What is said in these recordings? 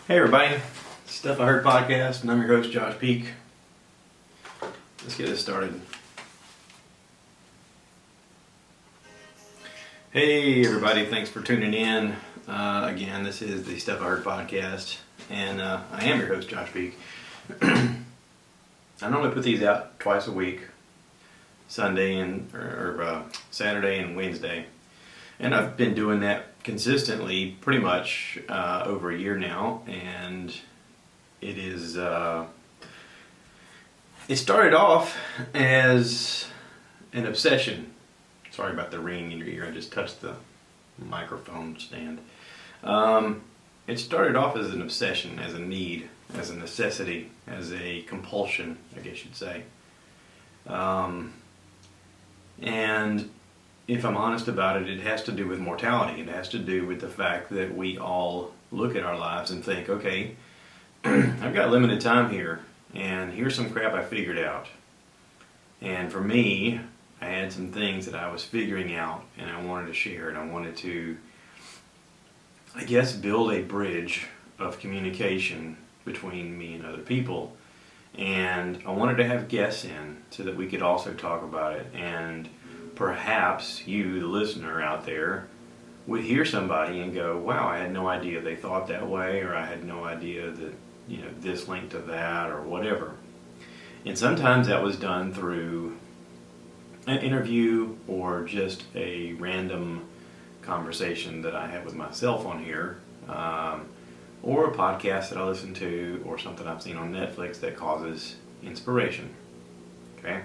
Hey everybody, Stuff I Heard podcast, and I'm your host Josh Peak. Let's get this started. Hey everybody, thanks for tuning in. Again, this is the Stuff I Heard podcast, and I am your host Josh Peak. I normally put these out twice a week, Sunday or Saturday and Wednesday, and I've been doing that consistently pretty much over a year now, and it is it started off as an obsession. Sorry about the ringing in your ear, I just touched the microphone stand. It started off as an obsession, as a need, as a necessity, as a compulsion, I guess you'd say. And if I'm honest about it, it has to do with mortality. It has to do with the fact that we all look at our lives and think, okay, I've got limited time here, and here's some crap I figured out. And for me, I had some things that I was figuring out, and I wanted to share, and I wanted to, I guess, build a bridge of communication between me and other people. And I wanted to have guests in so that we could also talk about it, and perhaps you, the listener out there, would hear somebody and go, wow, I had no idea they thought that way, or I had no idea that, this linked to that, or whatever. And sometimes that was done through an interview or just a random conversation that I had with myself on here, or a podcast that I listen to, or something I've seen on Netflix that causes inspiration. Okay?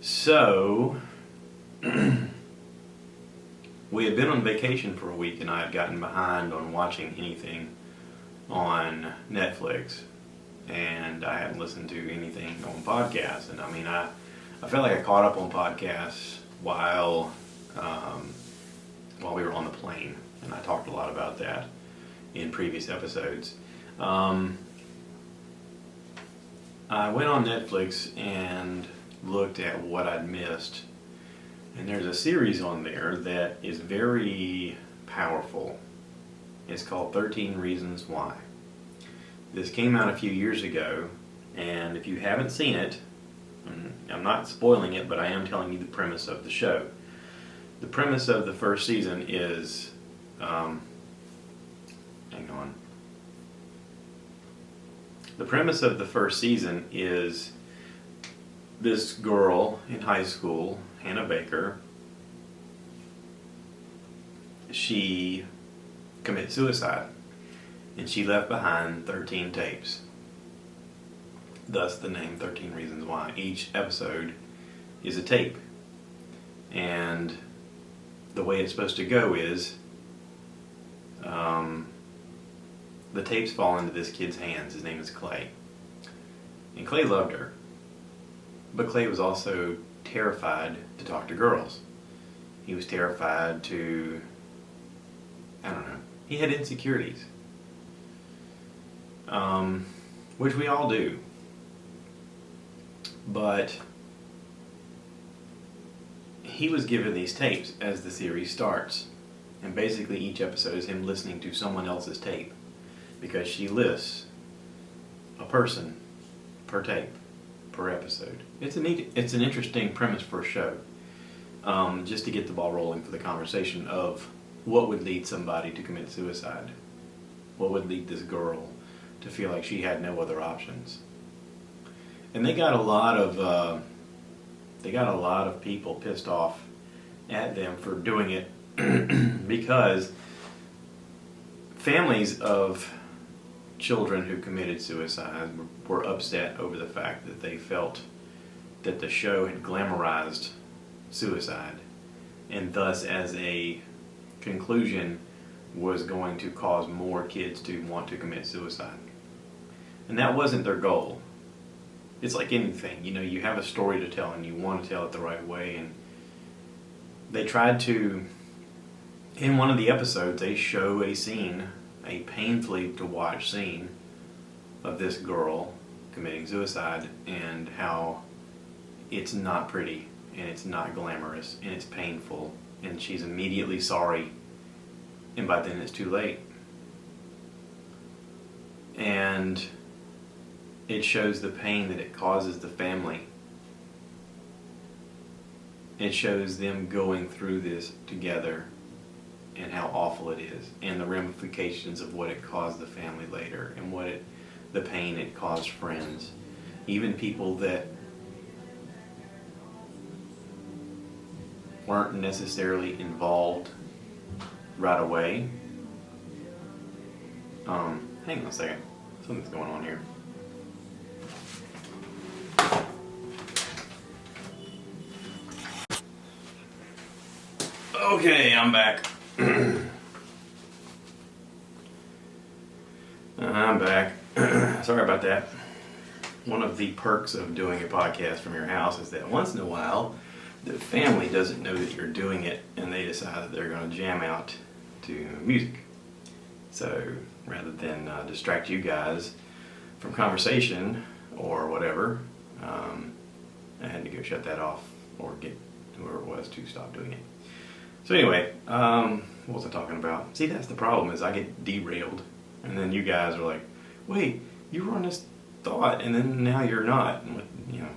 So, we had been on vacation for a week, and I had gotten behind on watching anything on Netflix, and I hadn't listened to anything on podcasts. And I felt like I caught up on podcasts while we were on the plane, and I talked a lot about that in previous episodes. I went on Netflix and looked at what I'd missed, and there's a series on there that is very powerful. It's called 13 Reasons Why. This came out a few years ago, and if you haven't seen it, I'm not spoiling it, but I am telling you the premise of the show. The premise of the first season is, hang on. The premise of the first season is this girl in high school, Hannah Baker, she committed suicide, and she left behind 13 tapes. Thus the name 13 Reasons Why. Each episode is a tape, and the way it's supposed to go is the tapes fall into this kid's hands. His name is Clay, and Clay loved her. But Clay was also terrified to talk to girls. He was terrified to, he had insecurities. Which we all do. But he was given these tapes as the series starts. And basically each episode is him listening to someone else's tape, because she lists a person per tape, per episode. It's an interesting premise for a show, just to get the ball rolling for the conversation of what would lead somebody to commit suicide. What would lead this girl to feel like she had no other options? And they got a lot of people pissed off at them for doing it because families of children who committed suicide were upset over the fact that they felt that the show had glamorized suicide, and thus as a conclusion was going to cause more kids to want to commit suicide. And that wasn't their goal. It's like anything, you have a story to tell and you want to tell it the right way, and they tried to, in one of the episodes, they show a scene, a painfully to watch scene of this girl committing suicide, and how it's not pretty, and it's not glamorous, and it's painful, and she's immediately sorry, and by then it's too late. And it shows the pain that it causes the family. It shows them going through this together and how awful it is, and the ramifications of what it caused the family later, and the pain it caused friends, even people that weren't necessarily involved right away. Hang on a second, something's going on here. Okay, I'm back. I'm back. Sorry about that. One of the perks of doing a podcast from your house is that once in a while, the family doesn't know that you're doing it, and they decide that they're going to jam out to music. So rather than distract you guys from conversation or whatever, I had to go shut that off or get whoever it was to stop doing it. So anyway, what was I talking about? See, that's the problem, is I get derailed, and then you guys are like, wait, you were on this thought, and then now you're not. And, you know,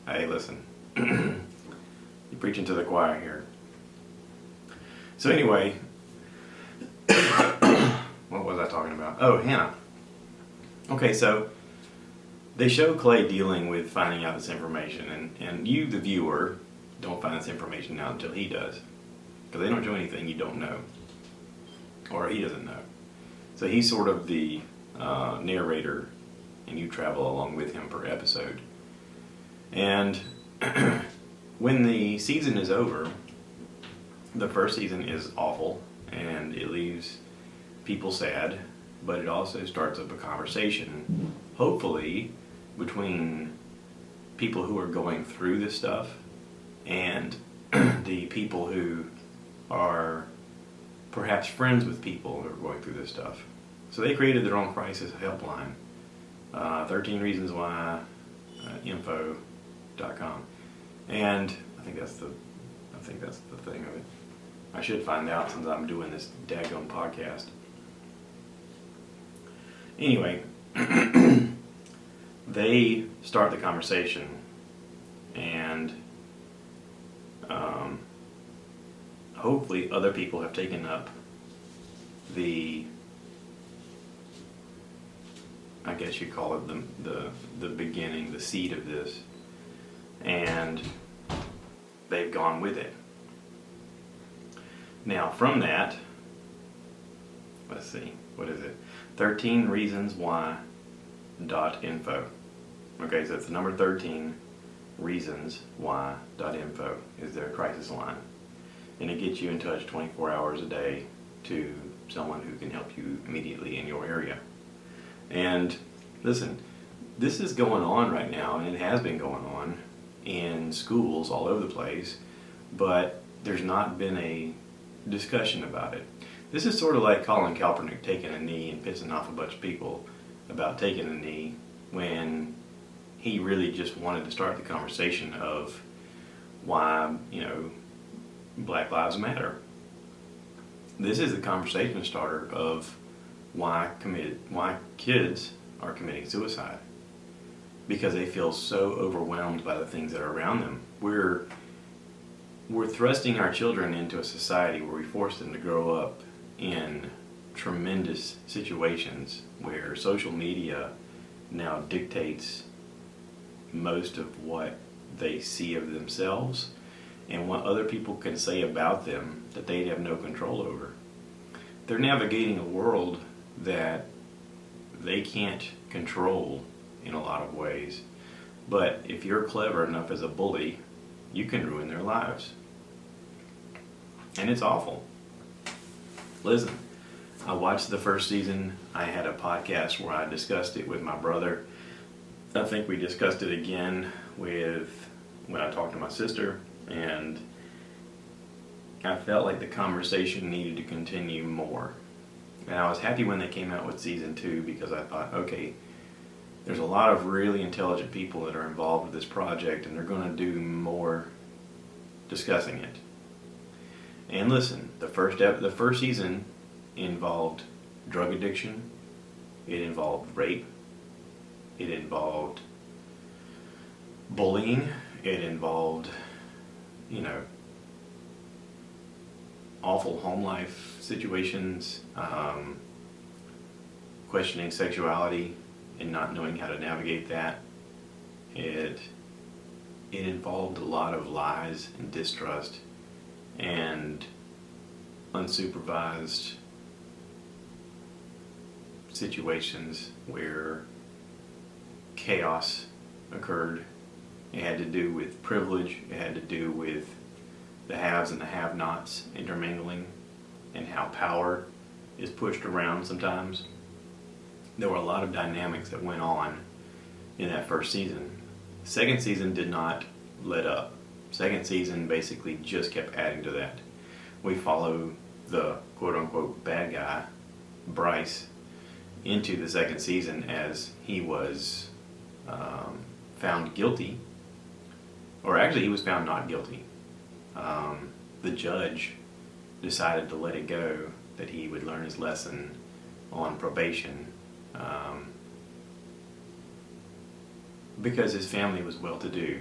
hey, listen, you're preaching to the choir here. So anyway, what was I talking about? Oh, Hannah. Okay, so they show Clay dealing with finding out this information, and you, the viewer, don't find this information out until he does. Because they don't show anything you don't know, or he doesn't know. So he's sort of the narrator, and you travel along with him per episode. And when the season is over, the first season is awful, and it leaves people sad, but it also starts up a conversation, hopefully, between people who are going through this stuff and the people who are perhaps friends with people who are going through this stuff. So they created their own crisis helpline, 13 Reasons Why, info.com. And I think that's the thing of it. I should find out since I'm doing this daggone podcast. Anyway, they start the conversation, and hopefully other people have taken up the, I guess you call it the beginning, the seed of this, and they've gone with it. Now from that, let's see, what is it? 13 Reasons Why .info. Okay, so it's the number 13 Reasons Why .info is their crisis line. And it gets you in touch 24 hours a day to someone who can help you immediately in your area. And listen, this is going on right now, and it has been going on in schools all over the place, but there's not been a discussion about it. This is sort of like Colin Kaepernick taking a knee and pissing off a bunch of people about taking a knee when he really just wanted to start the conversation of why, Black Lives Matter. This is the conversation starter of why kids are committing suicide, because they feel so overwhelmed by the things that are around them. We're thrusting our children into a society where we force them to grow up in tremendous situations where social media now dictates most of what they see of themselves and what other people can say about them that they have no control over. They're navigating a world that they can't control in a lot of ways. But if you're clever enough as a bully, you can ruin their lives. And it's awful. Listen, I watched the first season. I had a podcast where I discussed it with my brother. I think we discussed it again when I talked to my sister, and I felt like the conversation needed to continue more. And I was happy when they came out with season 2, because I thought, okay, there's a lot of really intelligent people that are involved with this project, and they're going to do more discussing it. And listen, the first season involved drug addiction. It involved rape. It involved bullying. It involved, you know, awful home life situations, questioning sexuality and not knowing how to navigate that. It involved a lot of lies and distrust and unsupervised situations where chaos occurred. It had to do with privilege. It had to do with the haves and the have-nots intermingling and how power is pushed around sometimes. There were a lot of dynamics that went on in that first season. Second season did not let up. Second season basically just kept adding to that. We follow the quote-unquote bad guy, Bryce, into the second season as he was found guilty, or actually he was found not guilty. The judge decided to let it go, that he would learn his lesson on probation, because his family was well-to-do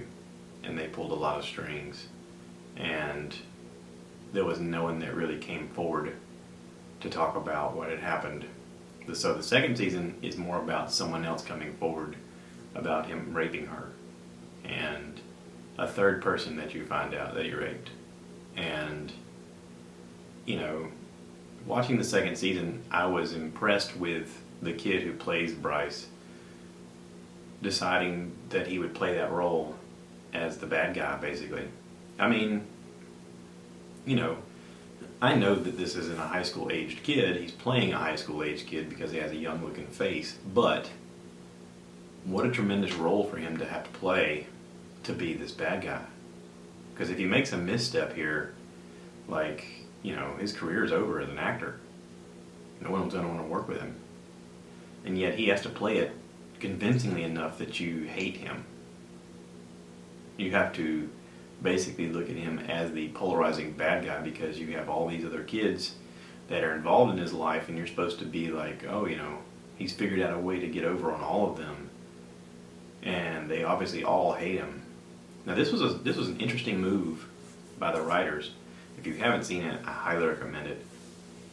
and they pulled a lot of strings, and there was no one that really came forward to talk about what had happened. So the second season is more about someone else coming forward about him raping her, and a third person that you find out that he raped. And, you know, watching the second season, I was impressed with the kid who plays Bryce deciding that he would play that role as the bad guy, basically. I mean, you know, I know that this isn't a high school aged kid. He's playing a high school aged kid because he has a young looking face, but what a tremendous role for him to have to play to be this bad guy. Because if he makes a misstep here, like, you know, his career is over as an actor. No one's going to want to work with him. And yet he has to play it convincingly enough that you hate him. You have to basically look at him as the polarizing bad guy because you have all these other kids that are involved in his life, and you're supposed to be like, oh, you know, he's figured out a way to get over on all of them. And they obviously all hate him. Now this was an interesting move by the writers. If you haven't seen it, I highly recommend it.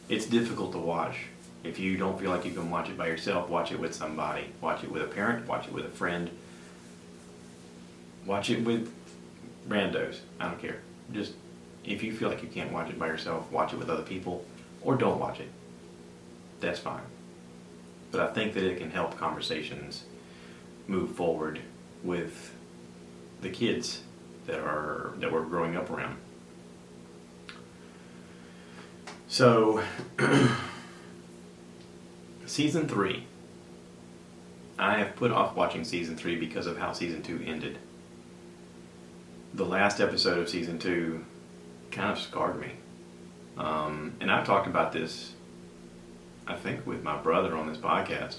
It's difficult to watch. If you don't feel like you can watch it by yourself, watch it with somebody. Watch it with a parent, watch it with a friend. Watch it with randos. I don't care. Just, if you feel like you can't watch it by yourself, watch it with other people, or don't watch it. That's fine. But I think that it can help conversations move forward with the kids that we're growing up around. So, Season 3. I have put off watching Season 3 because of how Season 2 ended. The last episode of Season 2 kind of scarred me. And I've talked about this, I think, with my brother on this podcast,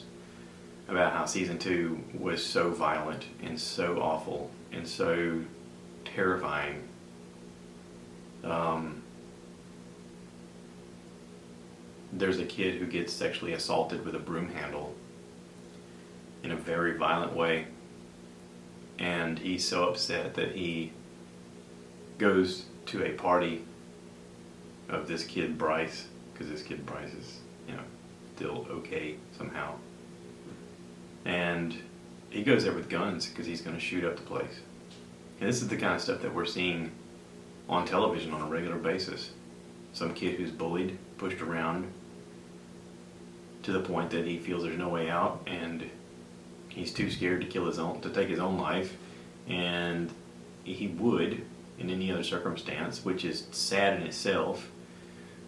about how Season 2 was so violent and so awful and so terrifying. There's a kid who gets sexually assaulted with a broom handle in a very violent way, and he's so upset that he goes to a party of this kid Bryce, because this kid Bryce is, you know, still okay somehow, and he goes there with guns because he's going to shoot up the place. And this is the kind of stuff that we're seeing on television on a regular basis. Some kid who's bullied, pushed around to the point that he feels there's no way out, and he's too scared to take his own life, and he would in any other circumstance, which is sad in itself.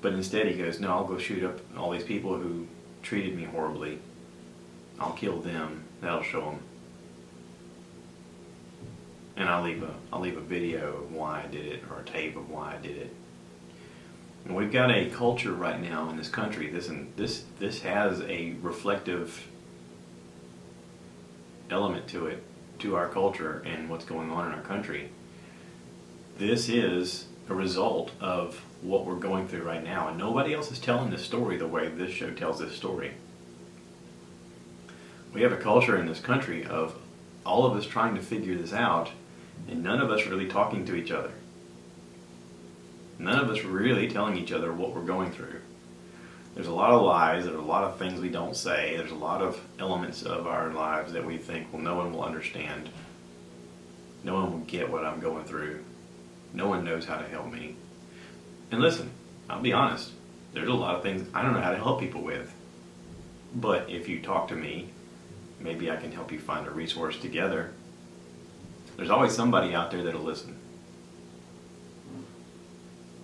But instead he goes, no, I'll go shoot up all these people who treated me horribly. I'll kill them. That'll show them. And I'll leave a video of why I did it, or a tape of why I did it. And we've got a culture right now in this country. This has a reflective element to it, to our culture and what's going on in our country. This is a result of what we're going through right now, and nobody else is telling this story the way this show tells this story. We have a culture in this country of all of us trying to figure this out and none of us really talking to each other. None of us really telling each other what we're going through. There's a lot of lies, there's a lot of things we don't say, there's a lot of elements of our lives that we think, well, no one will understand. No one will get what I'm going through. No one knows how to help me. And listen, I'll be honest, there's a lot of things I don't know how to help people with. But if you talk to me, maybe I can help you find a resource together. There's always somebody out there that'll listen.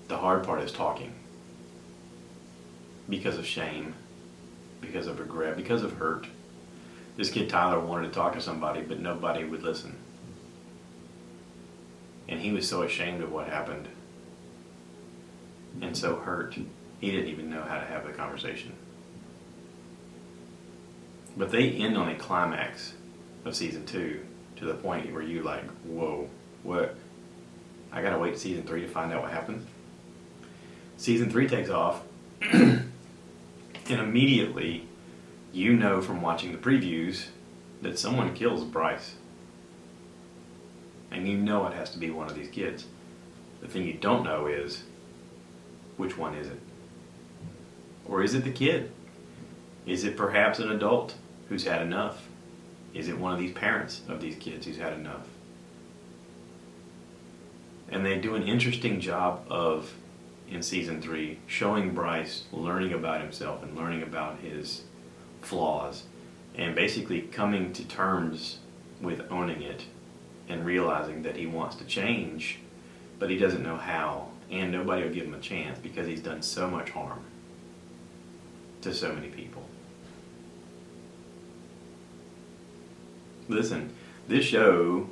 The hard part is talking. Because of shame, because of regret, because of hurt. This kid Tyler wanted to talk to somebody, but nobody would listen. And he was so ashamed of what happened and so hurt, he didn't even know how to have the conversation. But they end on a climax of season 2 to the point where you like, whoa, what? I gotta wait to season 3 to find out what happens. Season 3 takes off and immediately you know from watching the previews that someone kills Bryce. And you know it has to be one of these kids. The thing you don't know is, which one is it? Or is it the kid? Is it perhaps an adult who's had enough? Is it one of these parents of these kids who's had enough? And they do an interesting job of, in season 3, showing Bryce learning about himself and learning about his flaws and basically coming to terms with owning it and realizing that he wants to change, but he doesn't know how, and nobody will give him a chance because he's done so much harm to so many people. Listen, this show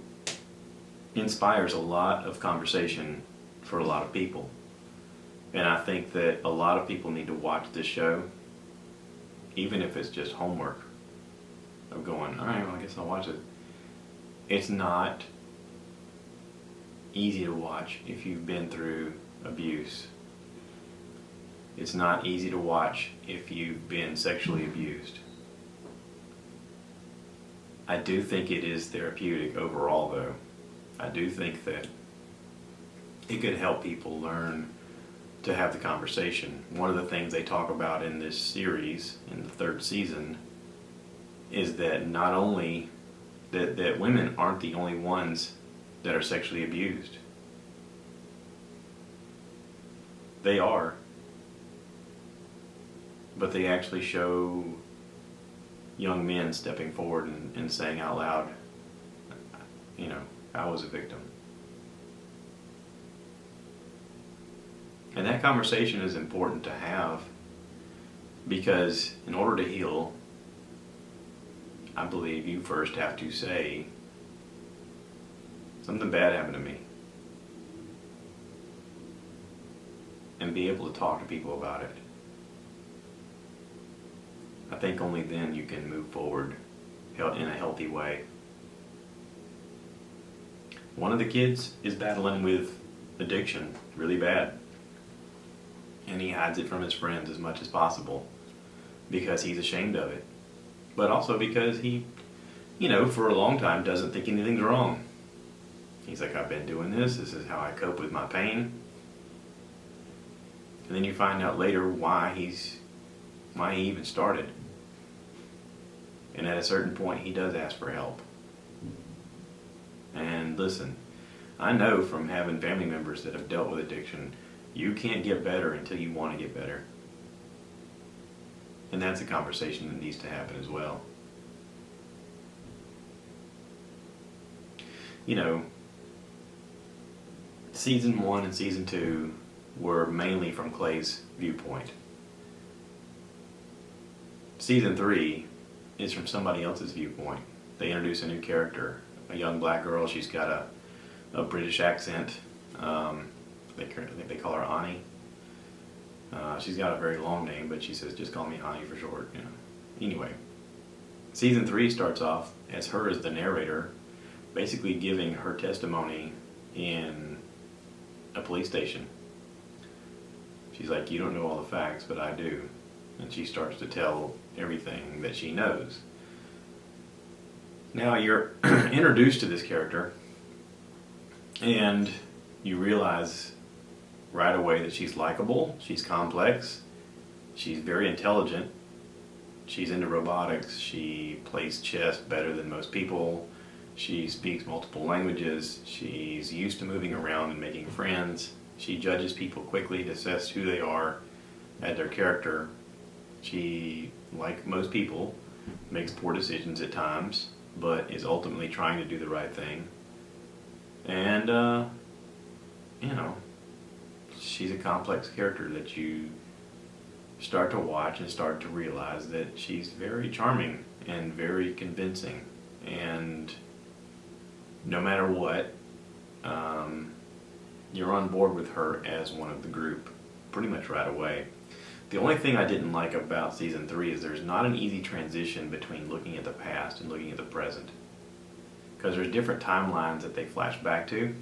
inspires a lot of conversation for a lot of people. And I think that a lot of people need to watch this show, even if it's just homework of going, all right, well, I guess I'll watch it. It's not easy to watch if you've been through abuse. It's not easy to watch if you've been sexually abused. I do think it is therapeutic overall, though. I do think that it could help people learn to have the conversation. One of the things they talk about in this series, in the 3rd season, is that not only that women aren't the only ones that are sexually abused. They are. But they actually show young men stepping forward and saying out loud, you know, I was a victim. And that conversation is important to have because in order to heal, I believe you first have to say, something bad happened to me. And be able to talk to people about it. I think only then you can move forward in a healthy way. One of the kids is battling with addiction really bad. And he hides it from his friends as much as possible because he's ashamed of it. But also because he, for a long time doesn't think anything's wrong. He's like, I've been doing this. This is how I cope with my pain. And then you find out later why he even started. And at a certain point, he does ask for help. And listen, I know from having family members that have dealt with addiction, you can't get better until you want to get better. And that's a conversation that needs to happen as well. Season 1 and season 2 were mainly from Clay's viewpoint. Season 3 is from somebody else's viewpoint. They introduce a new character, a young black girl. She's got a British accent. I think they call her Ani. She's got a very long name, but she says, just call me Ani for short. Anyway, season 3 starts off as her as the narrator, basically giving her testimony in a police station. She's like, you don't know all the facts, but I do. And she starts to tell everything that she knows. Now you're introduced to this character, and you realize right away that she's likable, she's complex, she's very intelligent, she's into robotics, she plays chess better than most people, she speaks multiple languages, she's used to moving around and making friends, she judges people quickly to assess who they are at their character. She, like most people, makes poor decisions at times, but is ultimately trying to do the right thing. And, she's a complex character that you start to watch and start to realize that she's very charming and very convincing. And no matter what, you're on board with her as one of the group pretty much right away. The only thing I didn't like about season 3 is there's not an easy transition between looking at the past and looking at the present. Because there's different timelines that they flash back to.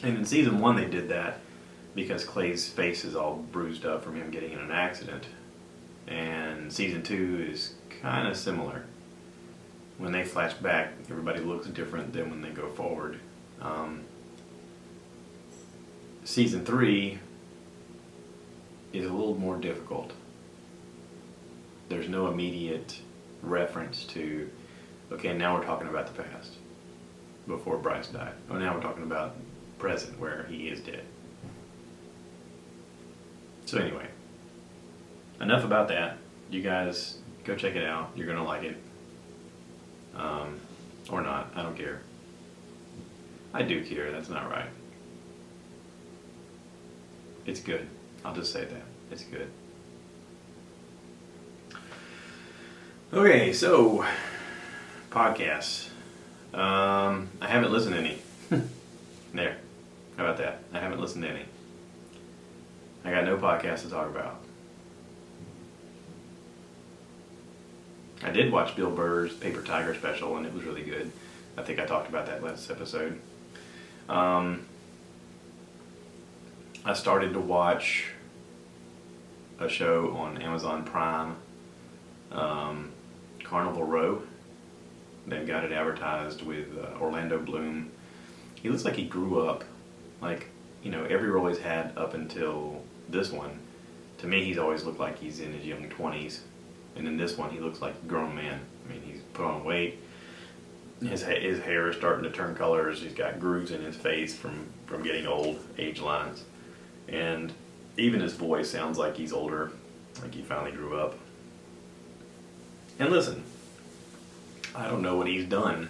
And in season 1 they did that because Clay's face is all bruised up from him getting in an accident. And season 2 is kind of similar. When they flash back, everybody looks different than when they go forward. Season 3 is a little more difficult. There's no immediate reference to, okay, now we're talking about the past, before Bryce died. Oh, now we're talking about present, where he is dead. So anyway, enough about that. You guys go check it out. You're going to like it. Or not. I don't care. I do care. That's not right. It's good. I'll just say that. It's good. Okay, so podcasts. I haven't listened to any. There. How about that? I haven't listened to any. I got no podcast to talk about. I did watch Bill Burr's Paper Tiger special, and it was really good. I think I talked about that last episode. I started to watch a show on Amazon Prime, Carnival Row. They've got it advertised with Orlando Bloom. He looks like he grew up, like, every role he's had up until this one. To me, he's always looked like he's in his young 20s. And in this one, he looks like a grown man. I mean, he's put on weight. His hair is starting to turn colors. He's got grooves in his face from getting old, age lines. And even his voice sounds like he's older, like he finally grew up. And listen, I don't know what he's done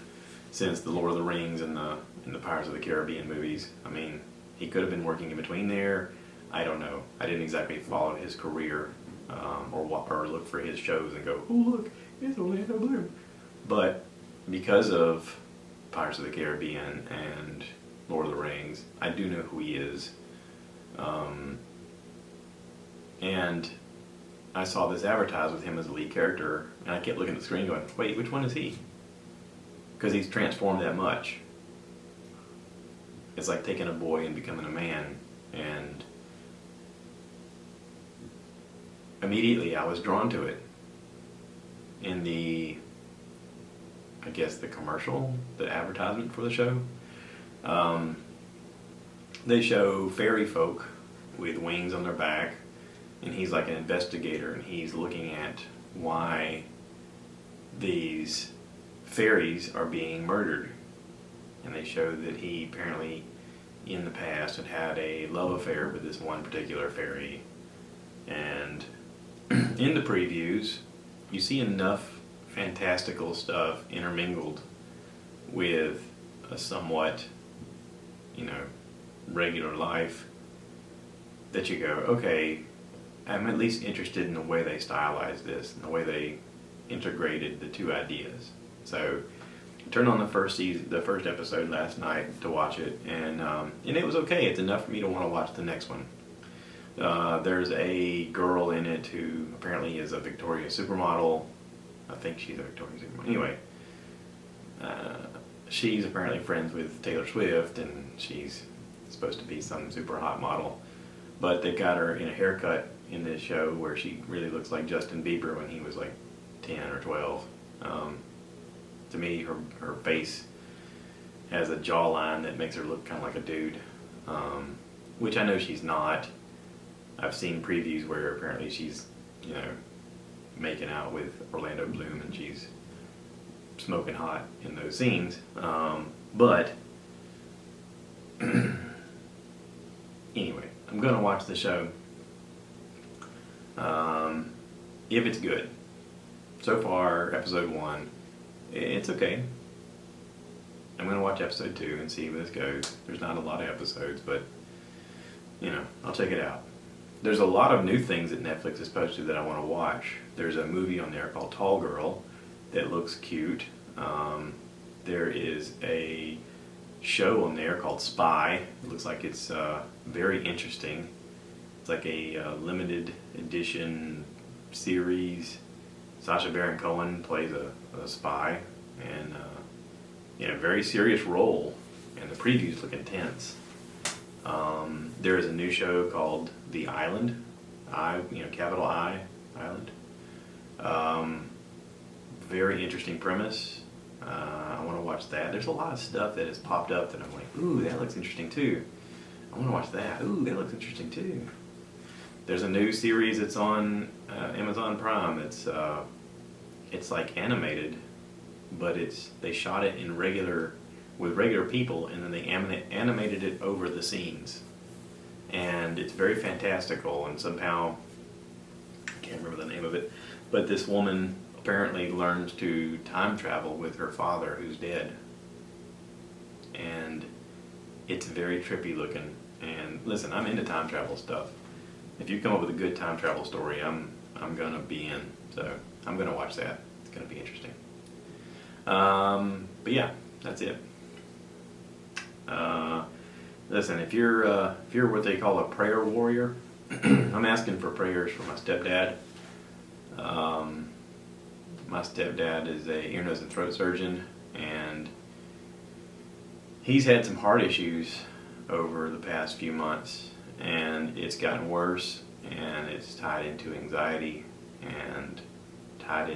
since the Lord of the Rings and the Pirates of the Caribbean movies. I mean, he could have been working in between there. I don't know. I didn't exactly follow his career or look for his shows and go, oh look, it's Orlando Bloom. But because of Pirates of the Caribbean and Lord of the Rings, I do know who he is. And I saw this advertised with him as the lead character, and I kept looking at the screen going, wait, which one is he? Because he's transformed that much. It's like taking a boy and becoming a man. And immediately I was drawn to it. In the commercial, the advertisement for the show, they show fairy folk with wings on their back, and he's like an investigator, and he's looking at why these fairies are being murdered. And they show that he apparently in the past had a love affair with this one particular fairy. And in the previews, you see enough fantastical stuff intermingled with a somewhat, regular life that you go, okay, I'm at least interested in the way they stylized this and the way they integrated the two ideas. So I turned on the first episode last night to watch it, and it was okay. It's enough for me to want to watch the next one. There's a girl in it who apparently is a Victoria's supermodel. I think she's a Victoria's supermodel. Anyway, she's apparently friends with Taylor Swift, and she's supposed to be some super hot model. But they've got her in a haircut in this show where she really looks like Justin Bieber when he was like 10 or 12. To me, her face has a jawline that makes her look kind of like a dude, which I know she's not. I've seen previews where apparently she's, making out with Orlando Bloom and she's smoking hot in those scenes. But anyway, I'm gonna watch the show. If it's good. So far, episode 1, it's okay. I'm gonna watch episode 2 and see where this goes. There's not a lot of episodes, but I'll check it out. There's a lot of new things that Netflix has posted that I want to watch. There's a movie on there called Tall Girl that looks cute. There is a show on there called Spy. It looks like it's very interesting. It's like a limited edition series. Sacha Baron Cohen plays a spy, and very serious role, and the previews look intense. There is a new show called The Island, capital I, Island. Very interesting premise. I want to watch that. There's a lot of stuff that has popped up that I'm like, ooh, that looks interesting too. I want to watch that. Ooh, that looks interesting too. There's a new series that's on Amazon Prime. It's like animated, but they shot it with regular people, and then they animated it over the scenes. And it's very fantastical, and somehow, I can't remember the name of it, but this woman apparently learns to time travel with her father who's dead. And it's very trippy looking. And listen, I'm into time travel stuff. If you come up with a good time travel story, I'm gonna be in. So I'm gonna watch that. It's gonna be interesting. But yeah, that's it. Listen, if you're what they call a prayer warrior, I'm asking for prayers for my stepdad. My stepdad is a ear, nose, and throat surgeon, and he's had some heart issues over the past few months, and it's gotten worse, and it's tied into anxiety, and I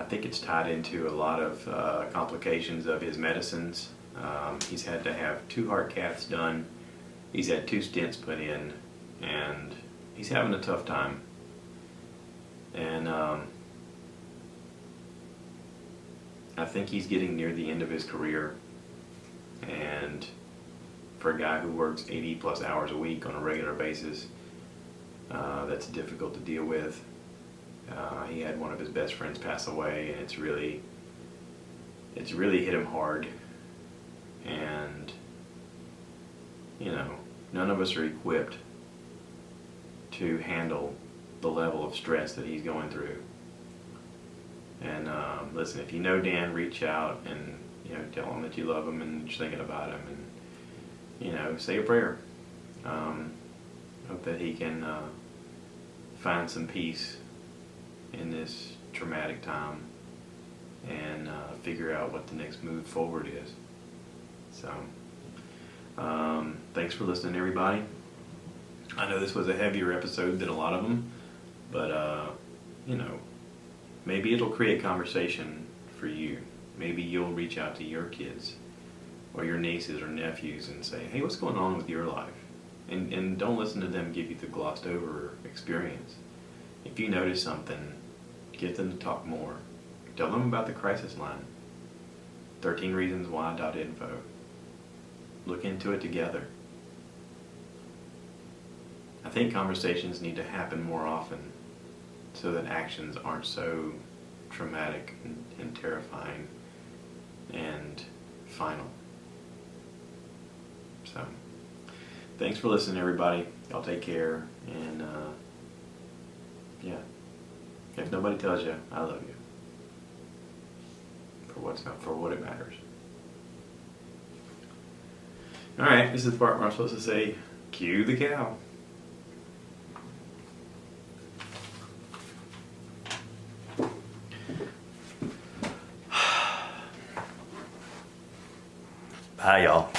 think it's tied into a lot of complications of his medicines. He's had to have 2 heart caths done. He's had 2 stents put in, and he's having a tough time. And I think he's getting near the end of his career. And for a guy who works 80 plus hours a week on a regular basis, that's difficult to deal with. He had one of his best friends pass away, and it's really hit him hard. And none of us are equipped to handle the level of stress that he's going through. And listen, if you know Dan, reach out and tell him that you love him and you're thinking about him, and say a prayer. Hope that he can find some peace in this traumatic time and figure out what the next move forward is. So, thanks for listening, everybody. I know this was a heavier episode than a lot of them, but maybe it'll create conversation for you. Maybe you'll reach out to your kids or your nieces or nephews and say, hey, what's going on with your life? And don't listen to them give you the glossed over experience. If you notice something, get them to talk more. Tell them about the crisis line. 13reasonswhy.info. Look into it together. I think conversations need to happen more often so that actions aren't so traumatic and terrifying and final. So, thanks for listening, everybody. Y'all take care, and if nobody tells you, I love you. For what it matters. All right, this is the part where I'm supposed to say, cue the cow. Bye, y'all.